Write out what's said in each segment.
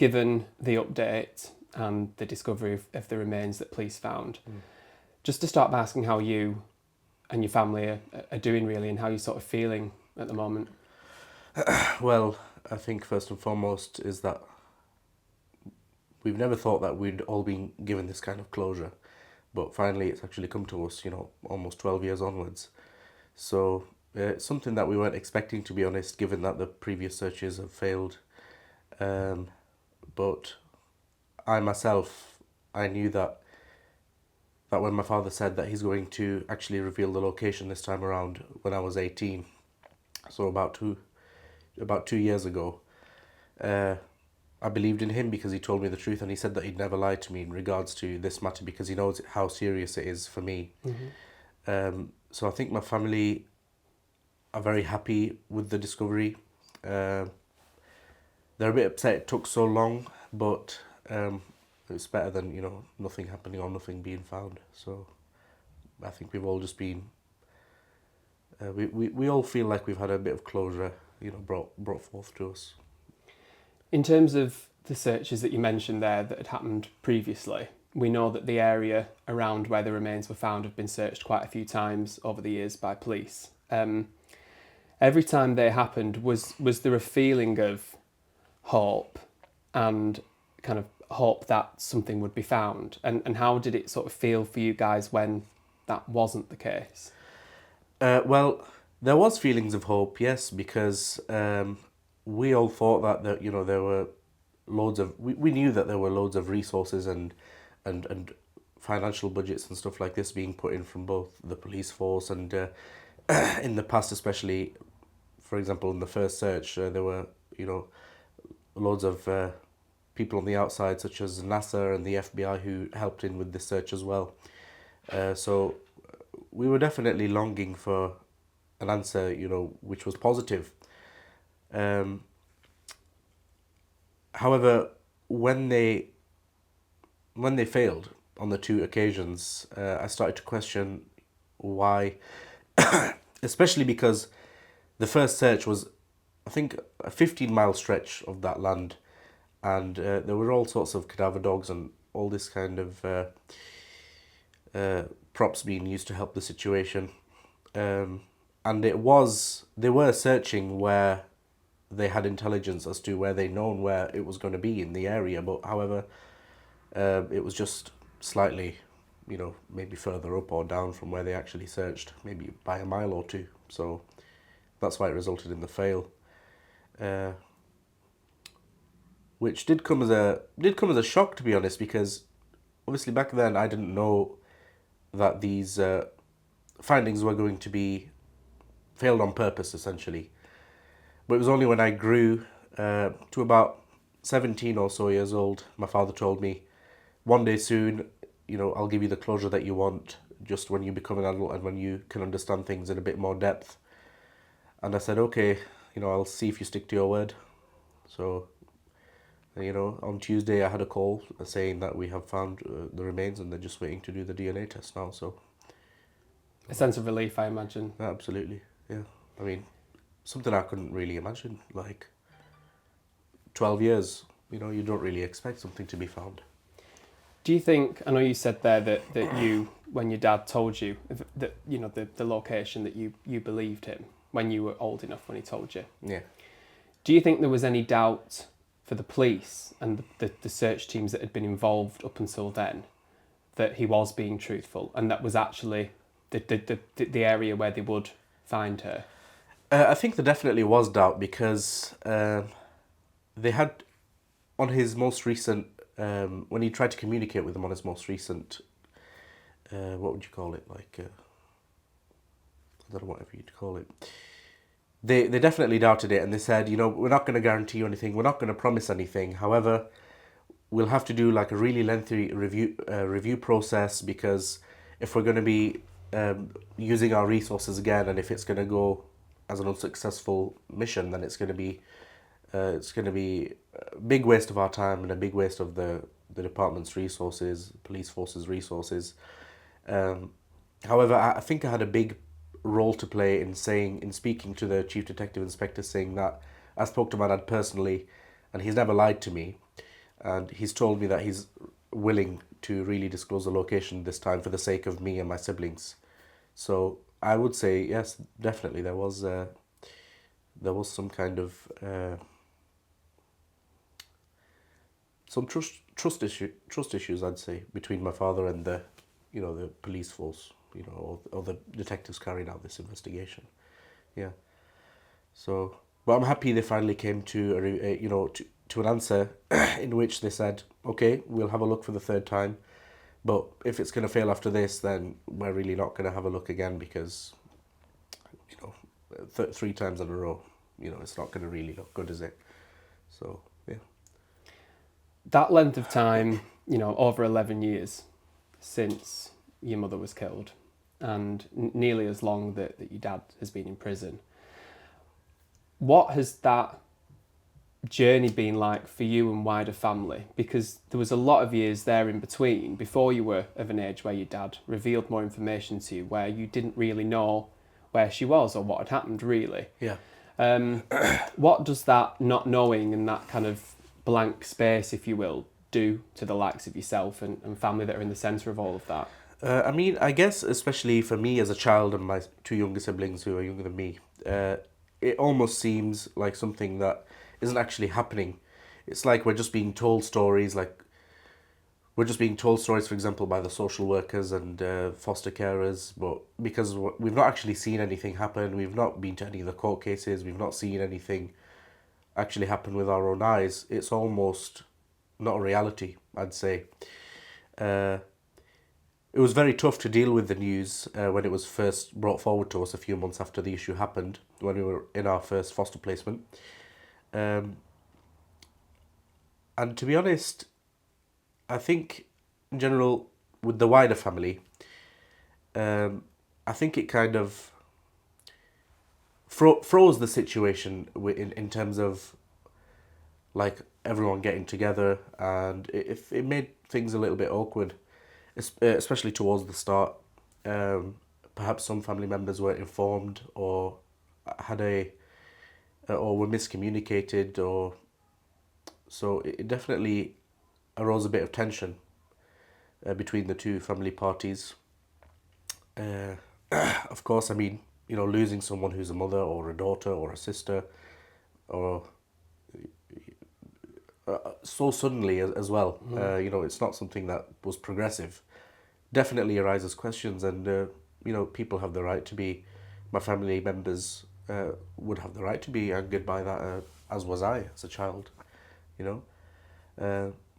given the update and the discovery of the remains that police found, just to start by asking how you and your family are doing really, and how you're sort of feeling at the moment. Well, I think first and foremost is that we've never thought that we'd all been given this kind of closure, but finally it's actually come to us, almost 12 years onwards. So it's something that we weren't expecting, to be honest, given that the previous searches have failed. But I knew that when my father said that he's going to actually reveal the location this time around when I was 18, so about 2 years ago, I believed in him because he told me the truth, and he said that he'd never lied to me in regards to this matter because he knows how serious it is for me. So I think my family are very happy with the discovery. They're a bit upset it took so long, but it's better than nothing happening or nothing being found. So I think we've all just been we all feel like we've had a bit of closure brought forth to us. In terms of the searches that you mentioned there that had happened previously, we know that the area around where the remains were found have been searched quite a few times over the years by police. Every time they happened, was there a feeling of hope and kind of hope that something would be found? And how did it sort of feel for you guys when that wasn't the case? Well, there was feelings of hope, yes, because we all thought that there were loads of we knew that there were loads of resources and financial budgets and stuff like this being put in from both the police force and in the past, especially, for example, in the first search, there were loads of people on the outside, such as NASA and the FBI, who helped in with this search as well. So we were definitely longing for an answer, which was positive. However, when they failed on the two occasions, I started to question why, especially because the first search was, I think, a 15-mile stretch of that land, and there were all sorts of cadaver dogs and all this kind of props being used to help the situation. And they were searching where they had intelligence as to where they known where it was going to be in the area, but however, it was just slightly, maybe further up or down from where they actually searched, maybe by a mile or two. So that's why it resulted in the fail, which did come as a shock, to be honest, because obviously back then I didn't know that these findings were going to be failed on purpose, essentially. But it was only when I grew to about 17 or so years old, my father told me, one day soon, I'll give you the closure that you want, just when you become an adult and when you can understand things in a bit more depth. And I said, okay, I'll see if you stick to your word. So, on Tuesday I had a call saying that we have found the remains and they're just waiting to do the DNA test now. So A sense of relief, I imagine. absolutely, yeah. I mean, something I couldn't really imagine, like 12 years, you don't really expect something to be found. Do you think, I know you said there that you, when your dad told you that, the location, that you believed him when you were old enough when he told you. Yeah. Do you think there was any doubt for the police and the search teams that had been involved up until then that he was being truthful and that was actually the area where they would find her? I think there definitely was doubt because they had, on his most recent, when he tried to communicate with them on his most recent, what would you call it? Like, I don't know, whatever you'd call it. They definitely doubted it, and they said, we're not going to guarantee you anything, we're not going to promise anything. However, we'll have to do like a really lengthy review process, because if we're going to be using our resources again, and if it's going to go as an unsuccessful mission, then it's going to be a big waste of our time and a big waste of the department's resources, police force's resources. However, I think I had a big role to play in speaking to the chief detective inspector, saying that I spoke to my dad personally, and he's never lied to me. and he's told me that he's willing to really disclose the location this time for the sake of me and my siblings. So I would say yes, definitely there was some kind of some trust issues, I'd say, between my father and the police force, or the detectives carrying out this investigation. Yeah. So, but I'm happy they finally came to to an answer in which they said, okay, we'll have a look for the third time, but if it's going to fail after this, then we're really not going to have a look again, because three times in a row, it's not going to really look good, is it? So yeah. That length of time, over 11 years since your mother was killed, and nearly as long that your dad has been in prison. What has that journey been like for you and wider family? Because there was a lot of years there in between, before you were of an age where your dad revealed more information to you, where you didn't really know where she was or what had happened, really. Yeah. What does that not knowing and that kind of blank space, if you will, do to the likes of yourself and family that are in the centre of all of that? I mean, I guess especially for me as a child and my two younger siblings who are younger than me, it almost seems like something that isn't actually happening. It's like we're just being told stories, for example, by the social workers and foster carers, but because we've not actually seen anything happen, we've not been to any of the court cases, we've not seen anything actually happen with our own eyes, it's almost not a reality, I'd say. It was very tough to deal with the news when it was first brought forward to us a few months after the issue happened, when we were in our first foster placement. And to be honest, I think in general, with the wider family, I think it kind of froze the situation in terms of like everyone getting together, and it made things a little bit awkward, especially towards the start. Perhaps some family members weren't informed, or or were miscommunicated, or so it definitely arose a bit of tension between the two family parties. Of course, I mean, losing someone who's a mother or a daughter or a sister, or so suddenly as well. It's not something that was progressive. Definitely arises questions, and people have the right to be. My family members would have the right to be angered by that, as was I as a child.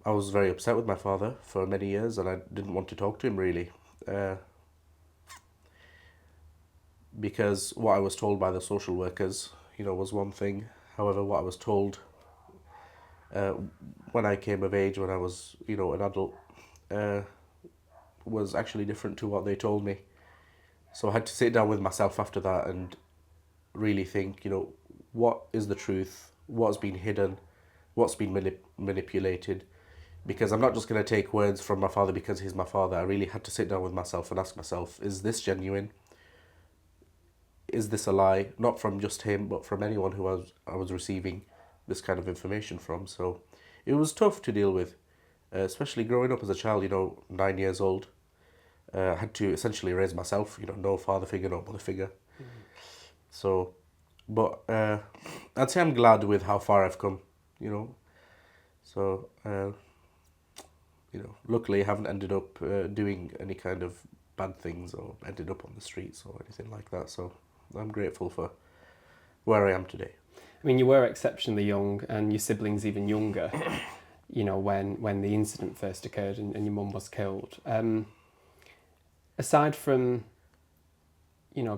I was very upset with my father for many years, and I didn't want to talk to him really, because what I was told by the social workers, was one thing. However, what I was told when I came of age, when I was, an adult, was actually different to what they told me. So I had to sit down with myself after that and really think, what is the truth, what's been hidden, what's been manipulated, because I'm not just going to take words from my father because he's my father. I really had to sit down with myself and ask myself, is this genuine? Is this a lie? Not from just him, but from anyone who I was receiving this kind of information from. So it was tough to deal with, especially growing up as a child, 9 years old. I had to essentially raise myself, no father figure, no mother figure. So, but I'd say I'm glad with how far I've come, So, luckily I haven't ended up doing any kind of bad things or ended up on the streets or anything like that. So I'm grateful for where I am today. I mean, you were exceptionally young, and your siblings even younger, when the incident first occurred and your mum was killed. Aside from,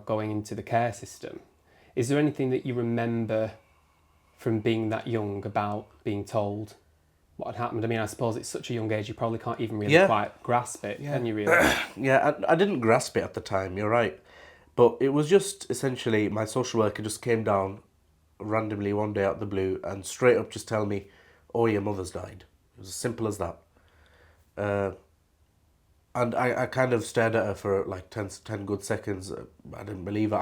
going into the care system, is there anything that you remember from being that young about being told what had happened? I mean, I suppose it's such a young age, you probably can't even really quite grasp it, can you really? Yeah, I didn't grasp it at the time, you're right. But it was just essentially my social worker just came down randomly one day out of the blue and straight up just tell me, oh, your mother's died. It was as simple as that. And I kind of stared at her for like 10 good seconds. I didn't believe it.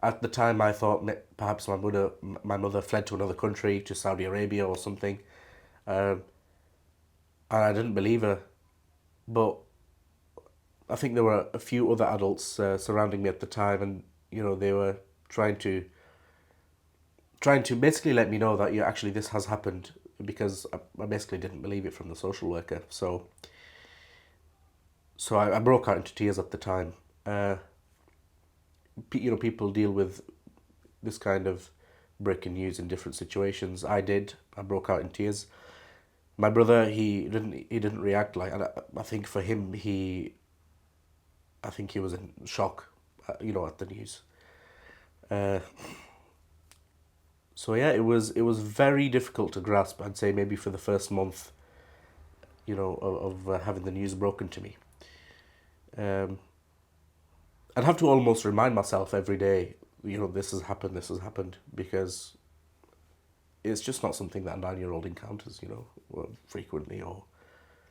At the time, I thought perhaps my mother fled to another country, to Saudi Arabia or something. and I didn't believe her. But I think there were a few other adults surrounding me at the time, and they were trying to basically let me know that yeah, actually this has happened, because I basically didn't believe it from the social worker. So I broke out into tears at the time. People deal with this kind of breaking news in different situations. I did. I broke out in tears. My brother, he didn't react like. And I think for him, I think he was in shock, at the news. Uh, so yeah, it was very difficult to grasp. I'd say maybe for the first month, of having the news broken to me. Um, I'd have to almost remind myself every day, this has happened, because it's just not something that a 9-year-old encounters, frequently, or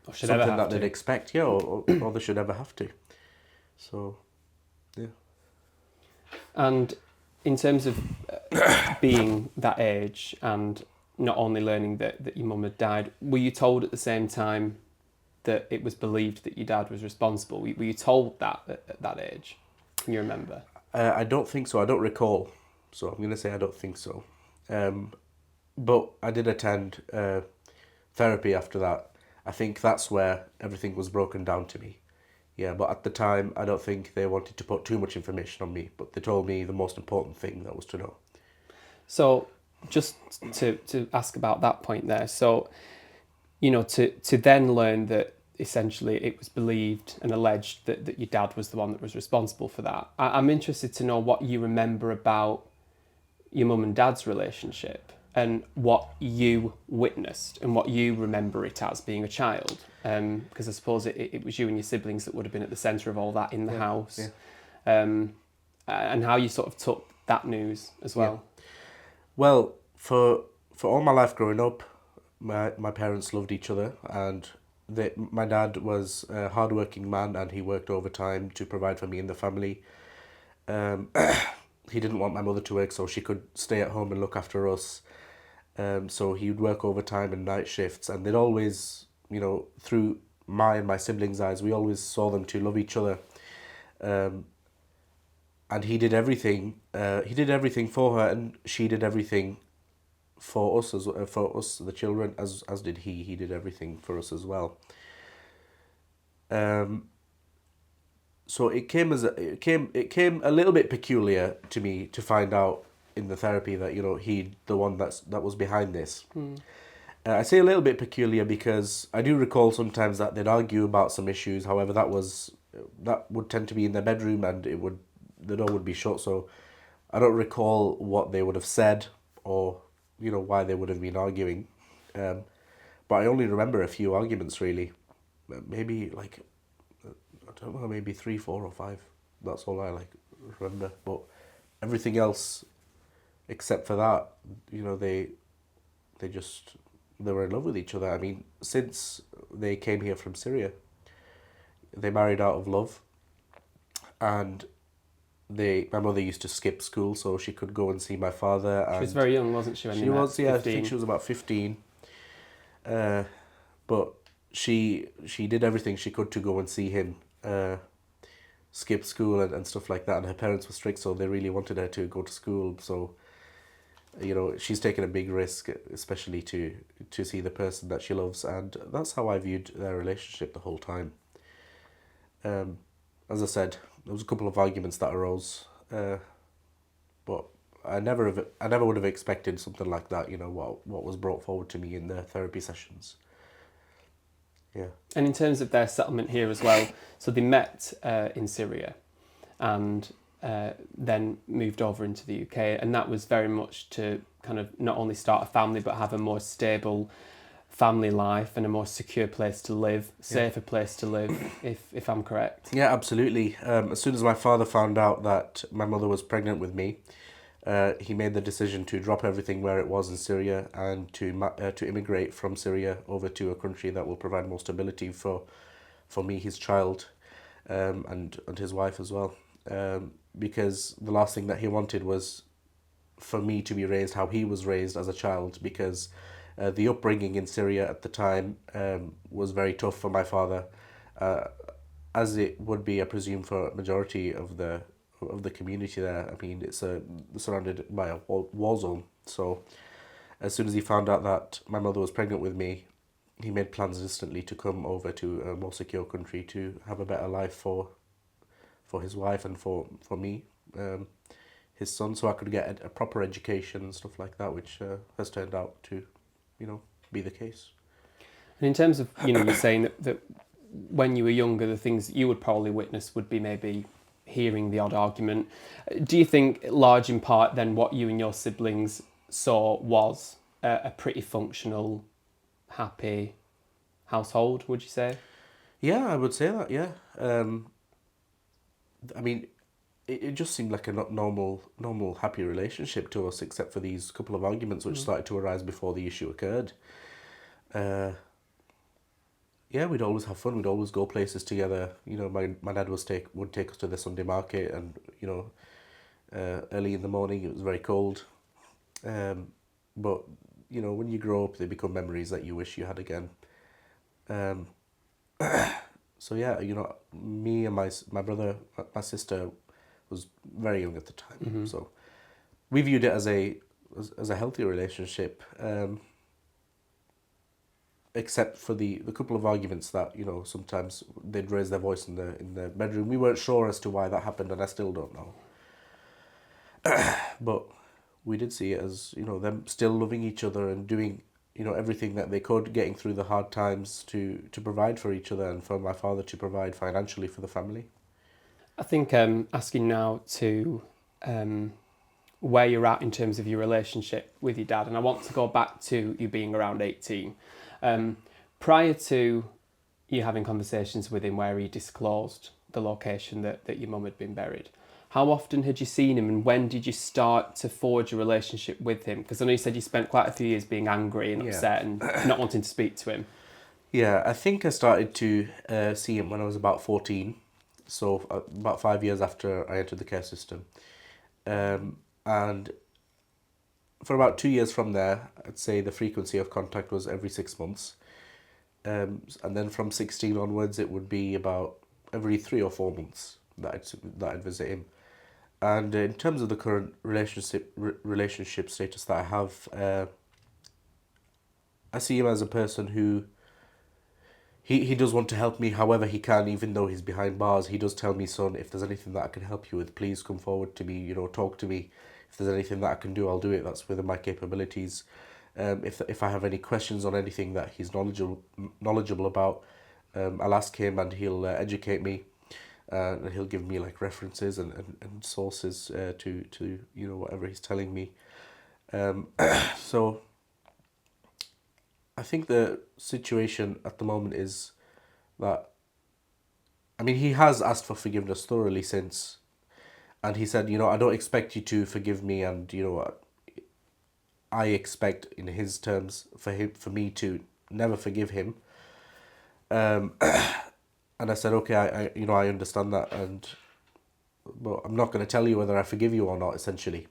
Or should ever something have that they'd to. expect, yeah, or they should ever have to. So, yeah. And in terms of being that age and not only learning that your mum had died, were you told at the same time that it was believed that your dad was responsible? Were you told that at that age? Can you remember? I don't think so. I don't recall. So I'm going to say I don't think so. But I did attend therapy after that. I think that's where everything was broken down to me. Yeah, but at the time, I don't think they wanted to put too much information on me, but they told me the most important thing that was to know. So just to ask about that point there. So, to then learn that essentially it was believed and alleged that your dad was the one that was responsible for that. I'm interested to know what you remember about your mum and dad's relationship and what you witnessed and what you remember it as being a child. Because I suppose it was you and your siblings that would have been at the centre of all that in the house. Yeah. And how you sort of took that news as well. Well, for all my life growing up, my parents loved each other, and my dad was a hardworking man, and he worked overtime to provide for me and the family. Um, he didn't want my mother to work, so she could stay at home and look after us. So he would work overtime and night shifts, and they'd always, through my and my siblings' eyes, we always saw them to love each other. And he did everything. He did everything for her, and she did everything for us for us the children, as did he. He did everything for us as well. So it came a little bit peculiar to me to find out in the therapy that he the one that was behind this. I say a little bit peculiar because I do recall sometimes that they'd argue about some issues. However, that would tend to be in their bedroom, and the door would be shut. So I don't recall what they would have said, or why they would have been arguing. But I only remember a few arguments really. Maybe like, I don't know, maybe 3, 4, or 5. That's all I remember. But everything else, except for that, they were in love with each other. I mean, since they came here from Syria, they married out of love, and my mother used to skip school so she could go and see my father. And she was very young, wasn't she? When she was, yeah. 15. I think she was about 15. But she did everything she could to go and see him, skip school and stuff like that. And her parents were strict, so they really wanted her to go to school. So, she's taken a big risk, especially to see the person that she loves. And that's how I viewed their relationship the whole time. As I said, there was a couple of arguments that arose, but I never would have expected something like that. What was brought forward to me in the therapy sessions. Yeah. And in terms of their settlement here as well, so they met in Syria, and then moved over into the UK, and that was very much to kind of not only start a family but have a more stable family life and a more secure place to live, safer place to live, if I'm correct. Yeah, absolutely. As soon as my father found out that my mother was pregnant with me, he made the decision to drop everything where it was in Syria and to immigrate from Syria over to a country that will provide more stability for me, his child, and his wife as well. Because the last thing that he wanted was for me to be raised how he was raised as a child, because The upbringing in Syria at the time was very tough for my father, uh, as it would be, I presume, for a majority of the community there. I mean, it's surrounded by a war zone. So as soon as he found out that my mother was pregnant with me, he made plans instantly to come over to a more secure country to have a better life for his wife and for me, his son, so I could get a proper education and stuff like that, which has turned out to, be the case. And in terms of, you're saying that when you were younger, the things that you would probably witness would be maybe hearing the odd argument. Do you think, large in part, then what you and your siblings saw was a pretty functional, happy household, would you say? Yeah, I would say that, yeah. I mean, it just seemed like a normal, happy relationship to us, except for these couple of arguments which started to arise before the issue occurred. Yeah, we'd always have fun. We'd always go places together. My dad would take us to the Sunday market, and early in the morning it was very cold. But when you grow up, they become memories that you wish you had again. So yeah, me and my brother, my sister was very young at the time, so we viewed it as a healthy relationship. Except for the couple of arguments that sometimes they'd raise their voice in the bedroom. We weren't sure as to why that happened, and I still don't know. But we did see it as them still loving each other and doing everything that they could, getting through the hard times to provide for each other, and for my father to provide financially for the family. I think asking now to where you're at in terms of your relationship with your dad, and I want to go back to you being around 18. Prior to you having conversations with him where he disclosed the location that your mum had been buried, how often had you seen him, and when did you start to forge a relationship with him? Because I know you said you spent quite a few years being angry and upset and not wanting to speak to him. Yeah, I think I started to see him when I was about 14, so about 5 years after I entered the care system. And for about 2 years from there, I'd say the frequency of contact was every 6 months. And then from 16 onwards, it would be about every 3 or 4 months that I'd visit him. And in terms of the current relationship status that I have, I see him as a person who he does want to help me however he can, even though he's behind bars. He does tell me, son, if there's anything that I can help you with, please come forward to me, talk to me. If there's anything that I can do, I'll do it. That's within my capabilities. If I have any questions on anything that he's knowledgeable about, I'll ask him, and he'll educate me, and he'll give me like references and sources to whatever he's telling me. So I think the situation at the moment is that, I mean, he has asked for forgiveness thoroughly since, and he said, I don't expect you to forgive me, and I expect, in his terms, for me to never forgive him. And I said, okay, I understand that, but I'm not going to tell you whether I forgive you or not, essentially.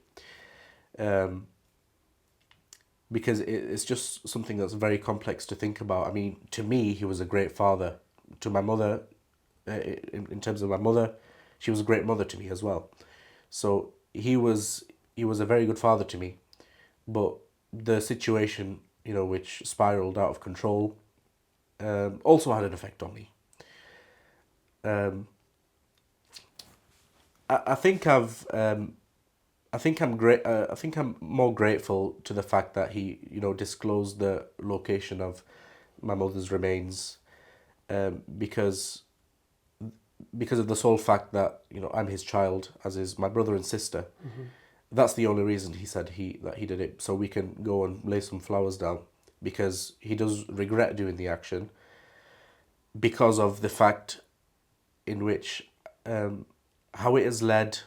Because it's just something that's very complex to think about. I mean, to me, he was a great father. To my mother, in terms of my mother, she was a great mother to me as well. So he was a very good father to me. But the situation, which spiraled out of control, also had an effect on me. I think I'm great. I think I'm more grateful to the fact that he, disclosed the location of my mother's remains, because of the sole fact that I'm his child, as is my brother and sister. That's the only reason he said that he did it, so we can go and lay some flowers down, because he does regret doing the action, because of the fact in which how it has led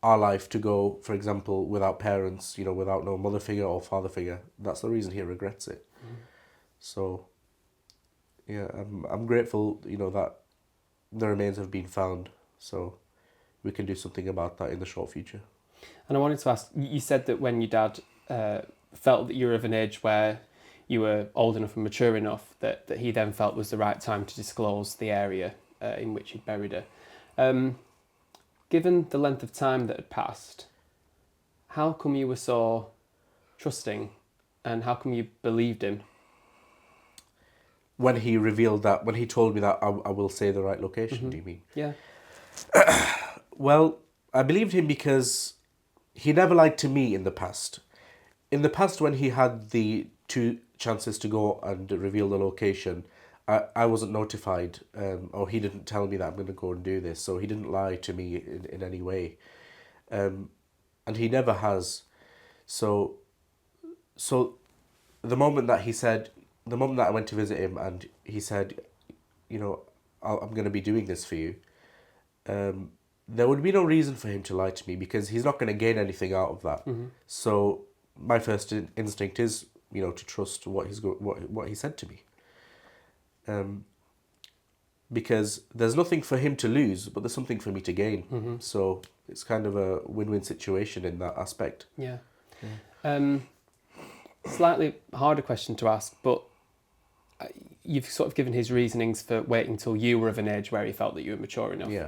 our life to go, for example, without parents, without no mother figure or father figure. That's the reason he regrets it. So yeah, I'm grateful, that the remains have been found, so we can do something about that in the short future. And I wanted to ask, you said that when your dad felt that you were of an age where you were old enough and mature enough that he then felt was the right time to disclose the area in which he'd buried her. Given the length of time that had passed, how come you were so trusting, and how come you believed him? When he revealed that, when he told me that I will say the right location, do you mean? Yeah. Well, I believed him because he never lied to me in the past. In the past, when he had the 2 chances to go and reveal the location, I wasn't notified, or he didn't tell me that I'm going to go and do this, so he didn't lie to me in any way. And he never has. So the moment that I went to visit him and he said, I'm going to be doing this for you, there would be no reason for him to lie to me because he's not going to gain anything out of that. So my first instinct is, to trust what he said to me. Because there's nothing for him to lose, but there's something for me to gain. So it's kind of a win-win situation in that aspect. Yeah. Slightly harder question to ask, but you've sort of given his reasonings for waiting until you were of an age where he felt that you were mature enough. Yeah.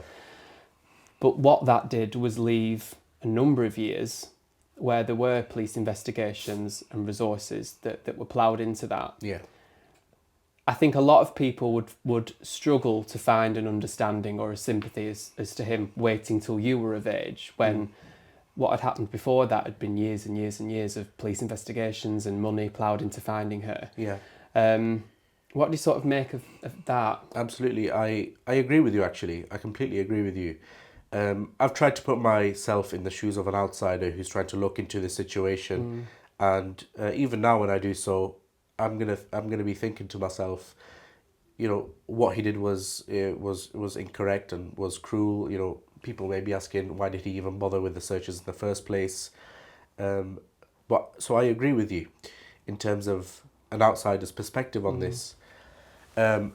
But what that did was leave a number of years where there were police investigations and resources that were ploughed into that. Yeah. I think a lot of people would struggle to find an understanding or a sympathy as to him waiting till you were of age when what had happened before that had been years and years and years of police investigations and money ploughed into finding her. Yeah. What do you sort of make of that? Absolutely. I agree with you, actually. I completely agree with you. I've tried to put myself in the shoes of an outsider who's trying to look into the situation. And even now when I do so, I'm gonna be thinking to myself, what he did was incorrect and was cruel. People may be asking, why did he even bother with the searches in the first place? But so I agree with you in terms of an outsider's perspective on this. And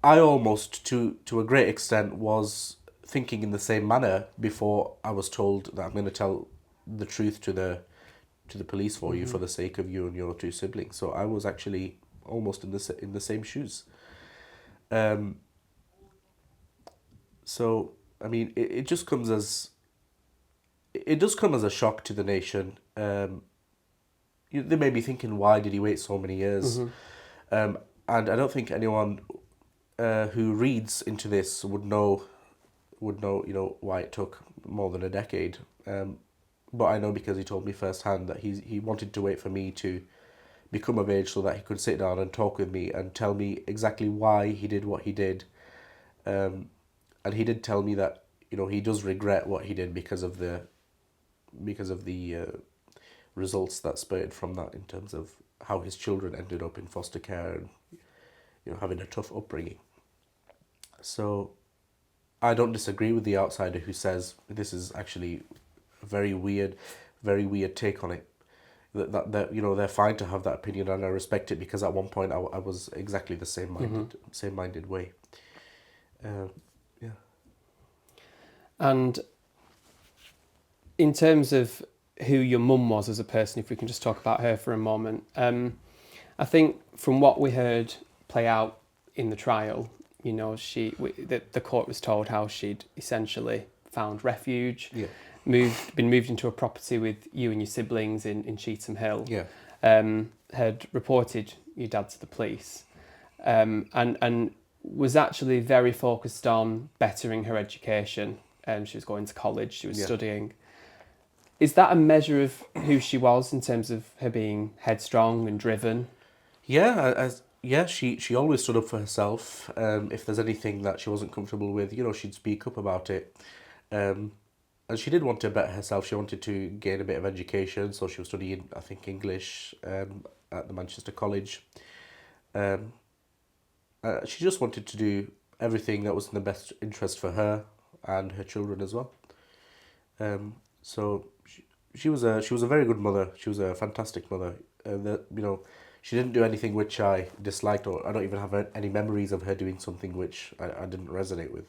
I almost, to a great extent, was thinking in the same manner before I was told that I'm going to tell the truth to the police for you for the sake of you and your 2 siblings. So I was actually almost in the same shoes. So I mean, it just comes as a shock to the nation. They may be thinking, why did he wait so many years? And I don't think anyone who reads into this would know, why it took more than a decade. But I know because he told me firsthand that he wanted to wait for me to become of age so that he could sit down and talk with me and tell me exactly why he did what he did. And he did tell me that, he does regret what he did because of the results that spurred from that in terms of how his children ended up in foster care and, having a tough upbringing. So I don't disagree with the outsider who says this is actually a very weird take on it. That they're fine to have that opinion, and I respect it because at one point I was exactly the same minded way. Yeah. And in terms of who your mum was as a person, if we can just talk about her for a moment, I think from what we heard play out in the trial, the court was told how she'd essentially found refuge, been moved into a property with you and your siblings in Cheetham Hill, had reported your dad to the police, and was actually very focused on bettering her education. She was going to college, she was studying. Is that a measure of who she was in terms of her being headstrong and driven? Yeah, she always stood up for herself. If there's anything that she wasn't comfortable with, she'd speak up about it. And she did want to better herself. She wanted to gain a bit of education, so she was studying, I think, English at the Manchester College. She just wanted to do everything that was in the best interest for her and her children as well. So she was a very good mother. She was a fantastic mother. She didn't do anything which I disliked, or I don't even have any memories of her doing something which I didn't resonate with.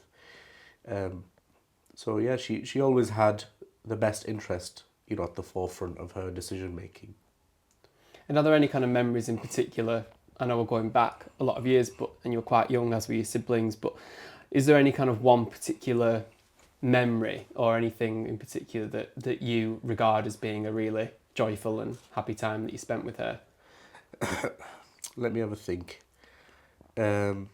So yeah, she always had the best interest at the forefront of her decision making. And are there any kind of memories in particular? I know we're going back a lot of years, and you were quite young, as were your siblings, but is there any kind of one particular memory or anything in particular that you regard as being a really joyful and happy time that you spent with her? Let me have a think. To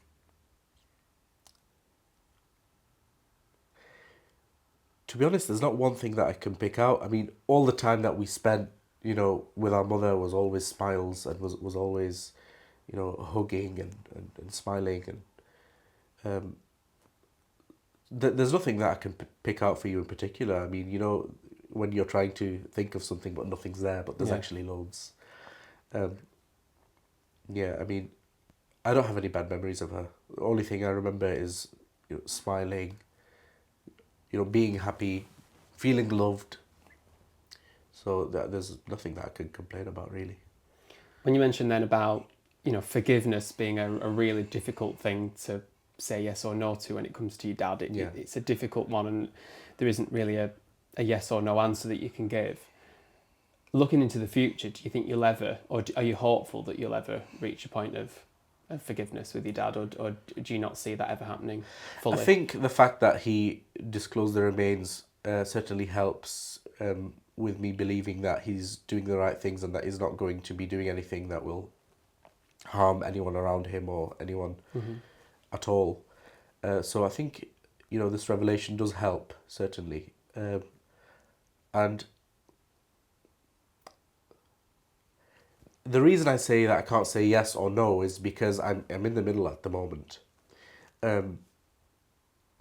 be honest, there's not one thing that I can pick out. I mean, all the time that we spent, with our mother was always smiles and was always, hugging and smiling. And there's nothing that I can pick out for you in particular. I mean, when you're trying to think of something but nothing's there, but there's actually loads. Yeah, I mean, I don't have any bad memories of her. The only thing I remember is smiling, being happy, feeling loved. So there's nothing that I can complain about, really. When you mentioned then about, forgiveness being a really difficult thing to say yes or no to when it comes to your dad, it's a difficult one, and there isn't really a yes or no answer that you can give. Looking into the future, do you think you'll ever, or are you hopeful that you'll ever reach a point of forgiveness with your dad, or do you not see that ever happening fully? I think the fact that he disclosed the remains certainly helps with me believing that he's doing the right things and that he's not going to be doing anything that will harm anyone around him or anyone at all. So I think, this revelation does help, certainly. And the reason I say that I can't say yes or no is because I'm in the middle at the moment.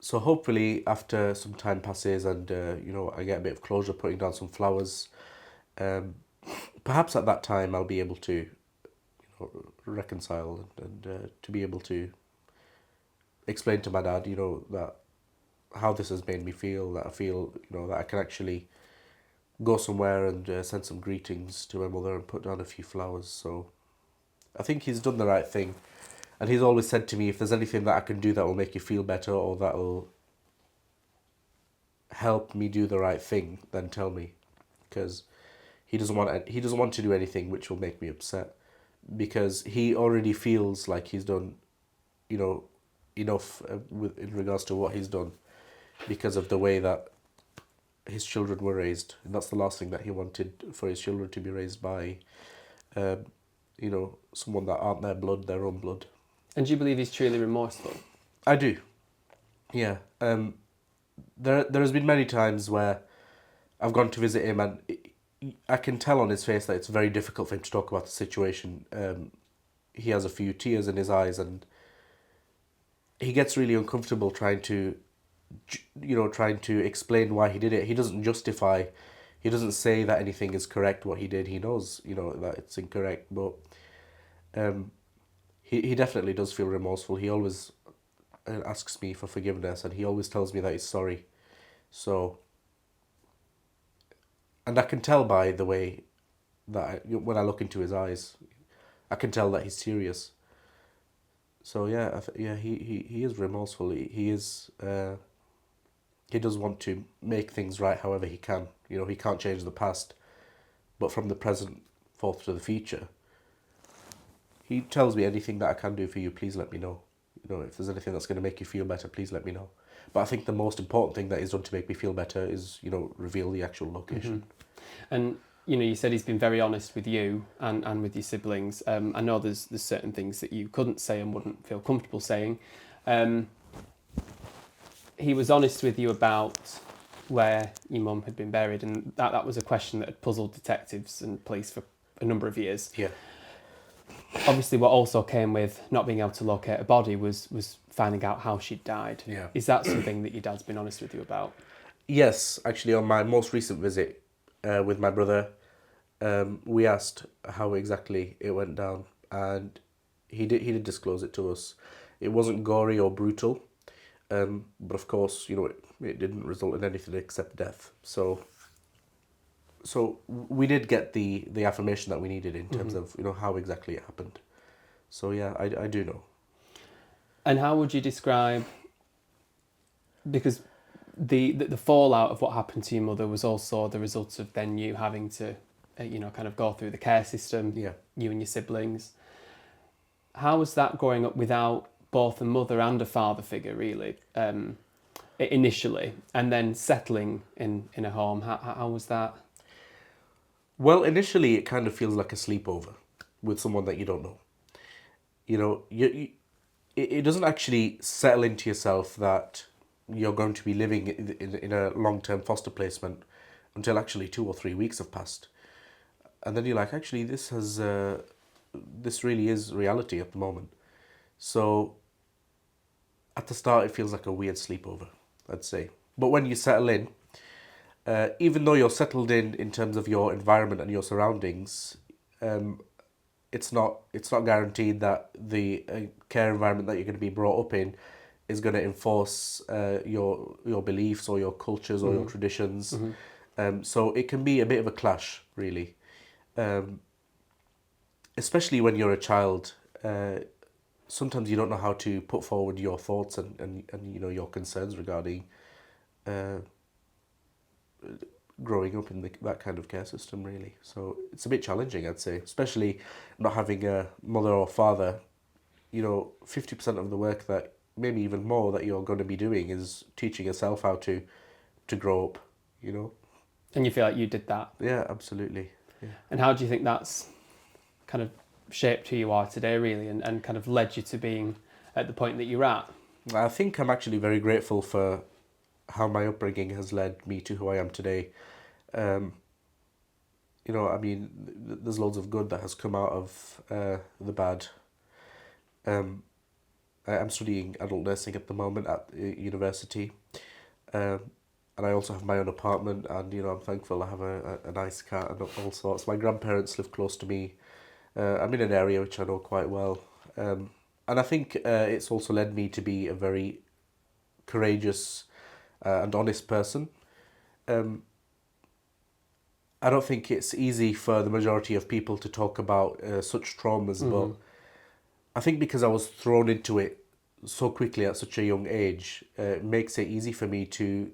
So hopefully after some time passes and, I get a bit of closure putting down some flowers, perhaps at that time I'll be able to reconcile and to be able to explain to my dad, that how this has made me feel, that I feel, that I can actually go somewhere and send some greetings to my mother and put down a few flowers. So I think he's done the right thing. And he's always said to me, if there's anything that I can do that will make you feel better or that will help me do the right thing, then tell me. Because he doesn't want to do anything which will make me upset. Because he already feels like he's done, enough in regards to what he's done because of the way that his children were raised. And that's the last thing that he wanted, for his children to be raised by, someone that aren't their own blood. And do you believe he's truly remorseful? I do. Yeah. There has been many times where I've gone to visit him and I can tell on his face that it's very difficult for him to talk about the situation. He has a few tears in his eyes and he gets really uncomfortable trying to explain why he did it. He doesn't justify, he doesn't say that anything is correct what he did. He knows, that it's incorrect, but he definitely does feel remorseful. He always asks me for forgiveness and he always tells me that he's sorry. So, and I can tell by the way that when I look into his eyes, I can tell that he's serious. So yeah, he is remorseful. He is. He does want to make things right however he can. He can't change the past, but from the present forth to the future, he tells me anything that I can do for you, please let me know. If there's anything that's going to make you feel better, please let me know. But I think the most important thing that he's done to make me feel better is, reveal the actual location. And, you said he's been very honest with you and with your siblings. I know there's certain things that you couldn't say and wouldn't feel comfortable saying. He was honest with you about where your mum had been buried, and that was a question that had puzzled detectives and police for a number of years. Yeah. Obviously, what also came with not being able to locate a body was finding out how she'd died. Yeah. Is that something that your dad's been honest with you about? Yes, actually, on my most recent visit with my brother, we asked how exactly it went down, and he did disclose it to us. It wasn't gory or brutal, but of course, it didn't result in anything except death. So we did get the affirmation that we needed in terms of how exactly it happened. So yeah, I do know. And how would you describe? Because the fallout of what happened to your mother was also the result of then you having to, kind of go through the care system. Yeah. You and your siblings. How was that growing up without both a mother and a father figure, really, initially, and then settling in a home? How was that? Well, initially it kind of feels like a sleepover with someone that you don't know. It doesn't actually settle into yourself that you're going to be living in a long-term foster placement until actually 2 or 3 weeks have passed. And then you're like, actually, this really is reality at the moment. So at the start, it feels like a weird sleepover, I'd say. But when you settle in, even though you're settled in terms of your environment and your surroundings, it's not guaranteed that the care environment that you're going to be brought up in is going to enforce your beliefs or your cultures or your traditions. So it can be a bit of a clash, really. Especially when you're a child, sometimes you don't know how to put forward your thoughts and your concerns regarding growing up in that kind of care system, really. So it's a bit challenging, I'd say, especially not having a mother or father. 50% of the work, that maybe even more, that you're going to be doing is teaching yourself how to grow up, And you feel like you did that? Yeah, absolutely. Yeah. And how do you think that's kind of shaped who you are today, really, and kind of led you to being at the point that you're at? I think I'm actually very grateful for how my upbringing has led me to who I am today. There's loads of good that has come out of the bad. I'm studying adult nursing at the moment at university, and I also have my own apartment, and I'm thankful I have a nice cat and all sorts. My grandparents live close to me. I'm in an area which I know quite well, and I think it's also led me to be a very courageous and honest person. I don't think it's easy for the majority of people to talk about such traumas, but I think because I was thrown into it so quickly at such a young age, it makes it easy for me to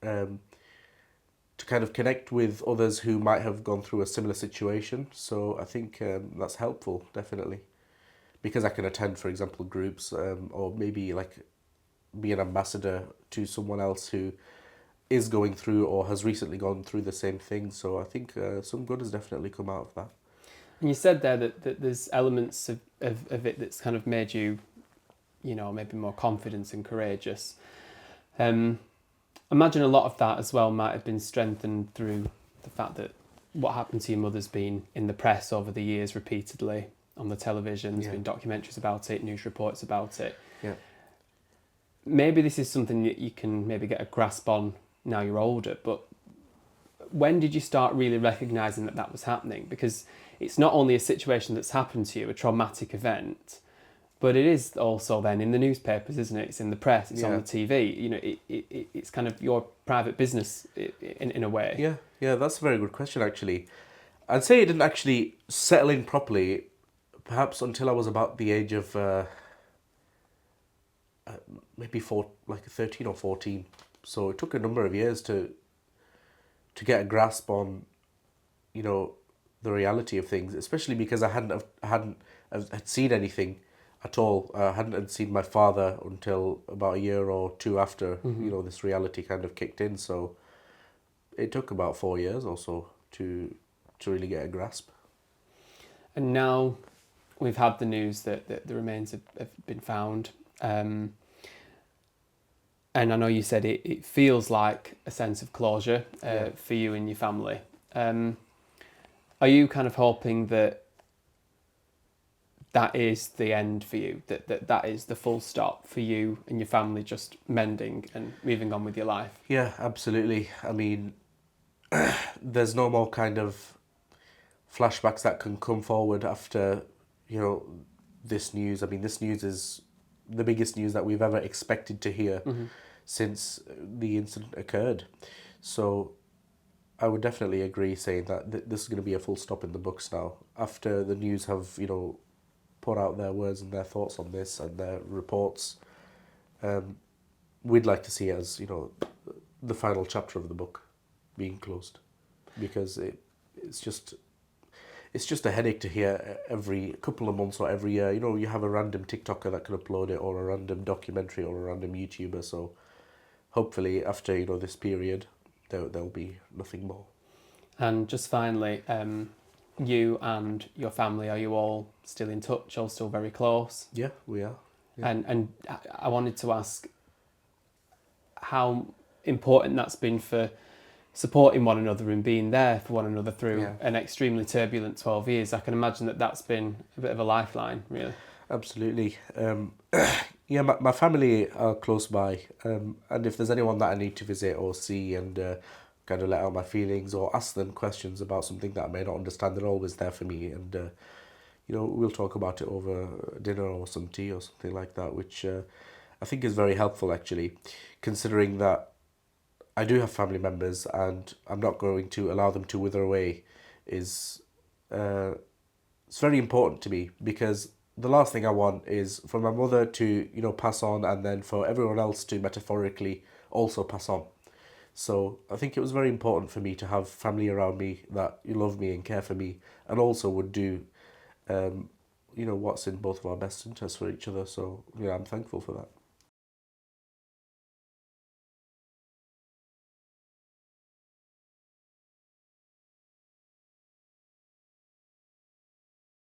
kind of connect with others who might have gone through a similar situation. So I think that's helpful, definitely, because I can attend, for example, groups, or maybe like be an ambassador to someone else who is going through or has recently gone through the same thing. So I think some good has definitely come out of that. And you said there that there's elements of it that's kind of made you, maybe more confident and courageous. Imagine a lot of that as well might have been strengthened through the fact that what happened to your mother's been in the press over the years repeatedly, on the television. There's been documentaries about it, news reports about it. Yeah. Maybe this is something that you can maybe get a grasp on now you're older, but when did you start really recognising that was happening? Because it's not only a situation that's happened to you, a traumatic event, but it is also then in the newspapers, isn't it? It's in the press, it's on the TV. It's kind of your private business in a way. Yeah, that's a very good question, actually. I'd say it didn't actually settle in properly, perhaps until I was about the age of maybe 13 or 14. So it took a number of years to get a grasp on, the reality of things, especially because I hadn't seen anything at all. I hadn't seen my father until about a year or two after, this reality kind of kicked in. So it took about 4 years or so to really get a grasp. And now we've had the news that the remains have been found. And I know you said it feels like a sense of closure for you and your family. Are you kind of hoping that is the end for you? That is the full stop for you and your family, just mending and moving on with your life? Yeah, absolutely. I mean, there's no more kind of flashbacks that can come forward after, this news. I mean, this news is the biggest news that we've ever expected to hear since the incident occurred. So I would definitely agree saying that this is going to be a full stop in the books now. After the news have, put out their words and their thoughts on this and their reports, we'd like to see it as, you know, the final chapter of the book being closed, because it's just it's just a headache to hear every couple of months or every year. You know, you have a random TikToker that can upload it, or a random documentary, or a random YouTuber. So hopefully, after, you know, this period, there'll be nothing more. And just finally, you and your family, are you all still in touch, all still very close? Yeah, we are. Yeah. And I wanted to ask how important that's been for supporting one another and being there for one another through Yeah. an extremely turbulent 12 years. I can imagine that that's been a bit of a lifeline, really. Absolutely. Yeah, my family are close by, and if there's anyone that I need to visit or see and kind of let out my feelings or ask them questions about something that I may not understand, they're always there for me. And you know, we'll talk about it over dinner or some tea or something like that, which I think is very helpful, actually, considering that I do have family members and I'm not going to allow them to wither away. Is It's very important to me, because the last thing I want is for my mother to, you know, pass on, and then for everyone else to metaphorically also pass on. So I think it was very important for me to have family around me that love me and care for me, and also would do, you know, what's in both of our best interests for each other. So yeah, I'm thankful for that.